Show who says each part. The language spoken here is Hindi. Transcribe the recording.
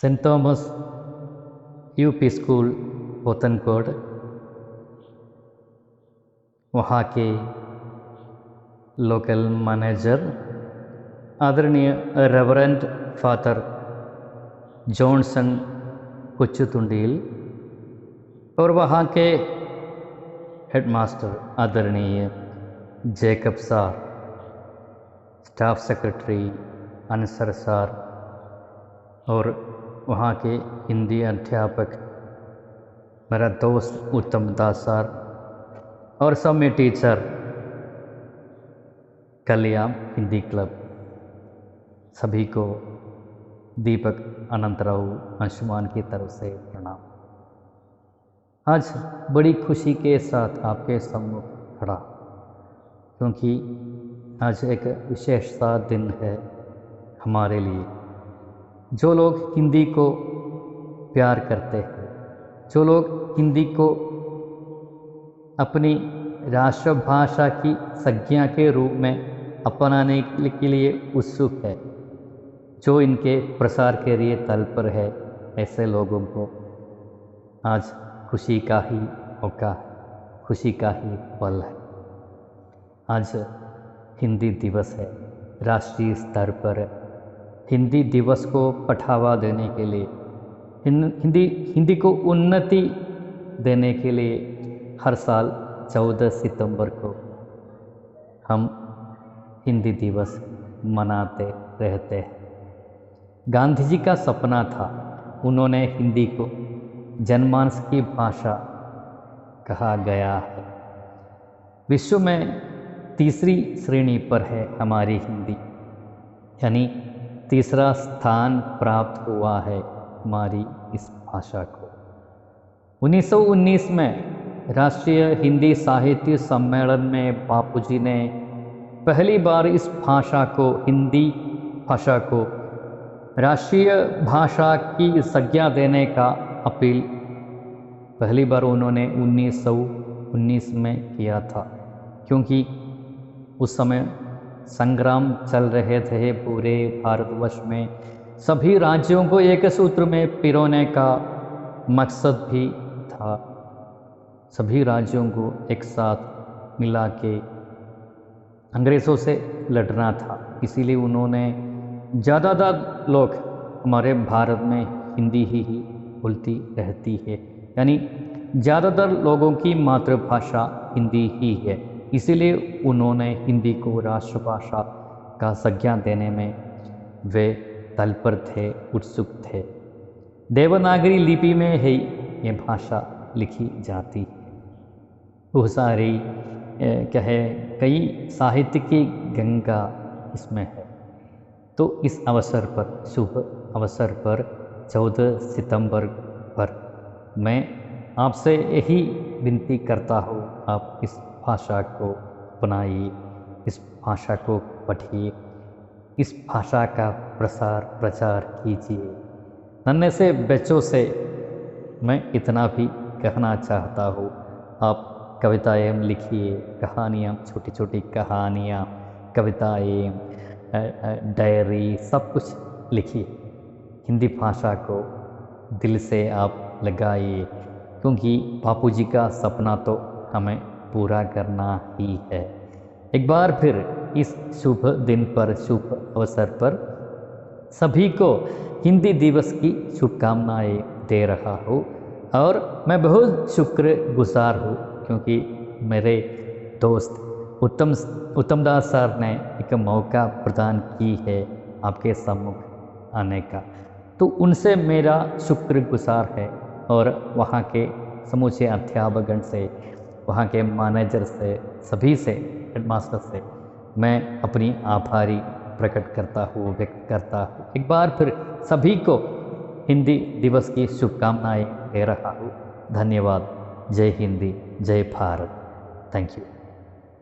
Speaker 1: सेंट थॉमस यूपी स्कूल पोतनकोट, वहाँ के लोकल मैनेजर आदरणीय रेवरेंड फादर जॉनसन कुचुतुंडील और वहाँ के हेडमास्टर आदरणीय जैकब सार, स्टाफ सेक्रेटरी अनसर सार और वहाँ के हिंदी अध्यापक मेरा दोस्त उत्तम दास सर और सब में टीचर कल्याण हिंदी क्लब, सभी को दीपक अनंतराव अंशुमान की तरफ से प्रणाम। आज बड़ी खुशी के साथ आपके सम्मुख खड़ा, क्योंकि आज एक विशेष सा दिन है हमारे लिए। जो लोग हिंदी को प्यार करते हैं, जो लोग हिंदी को अपनी राष्ट्रभाषा की संज्ञा के रूप में अपनाने के लिए उत्सुक है, जो इनके प्रसार के लिए तत्पर है, ऐसे लोगों को आज खुशी का ही मौका, खुशी का ही पल है। आज हिंदी दिवस है। राष्ट्रीय स्तर पर हिंदी दिवस को बढ़ावा देने के लिए, हिंदी को उन्नति देने के लिए हर साल 14 सितंबर को हम हिंदी दिवस मनाते रहते हैं। गांधी जी का सपना था, उन्होंने हिंदी को जनमानस की भाषा कहा गया है। विश्व में तीसरी श्रेणी पर है हमारी हिंदी, यानी तीसरा स्थान प्राप्त हुआ है हमारी इस भाषा को। 1919 में राष्ट्रीय हिंदी साहित्य सम्मेलन में बापूजी ने पहली बार इस भाषा को, हिंदी भाषा को राष्ट्रीय भाषा की संज्ञा देने का अपील पहली बार उन्होंने 1919 में किया था, क्योंकि उस समय संग्राम चल रहे थे पूरे भारतवर्ष में। सभी राज्यों को एक सूत्र में पिरोने का मकसद भी था, सभी राज्यों को एक साथ मिला के अंग्रेज़ों से लड़ना था। इसीलिए उन्होंने, ज़्यादातर लोग हमारे भारत में हिंदी ही बोलती रहती है, यानी ज़्यादातर लोगों की मातृभाषा हिंदी ही है। इसीलिए उन्होंने हिंदी को राष्ट्रभाषा का संज्ञा देने में वे तत्पर थे, उत्सुक थे। देवनागरी लिपि में ही ये भाषा लिखी जाती है। बहुत सारी कई साहित्य की गंगा इसमें है। तो इस अवसर पर, शुभ अवसर पर 14 सितंबर पर मैं आपसे यही विनती करता हूँ, आप इस भाषा को अपनाइए, इस भाषा को पढ़िए, इस भाषा का प्रचार कीजिए। नन्हे से बच्चों से मैं इतना भी कहना चाहता हूँ, आप कविताएँ लिखिए, कहानियाँ, छोटी छोटी कहानियाँ, कविताएँ, डायरी, सब कुछ लिखिए। हिंदी भाषा को दिल से आप लगाइए, क्योंकि बापूजी का सपना तो हमें पूरा करना ही है। एक बार फिर इस शुभ दिन पर, शुभ अवसर पर सभी को हिंदी दिवस की शुभकामनाएं दे रहा हूँ। और मैं बहुत शुक्रगुजार हूँ, क्योंकि मेरे दोस्त उत्तम दास सर ने एक मौका प्रदान की है आपके सम्मुख आने का, तो उनसे मेरा शुक्रगुजार है। और वहाँ के समूचे अध्यापकगण से, वहाँ के मैनेजर से, सभी से, हेडमास्टर से मैं अपनी आभारी प्रकट करता हूँ, व्यक्त करता हूँ। एक बार फिर सभी को हिंदी दिवस की शुभकामनाएं दे रहा हूँ। धन्यवाद। जय हिंदी, जय भारत। Thank you.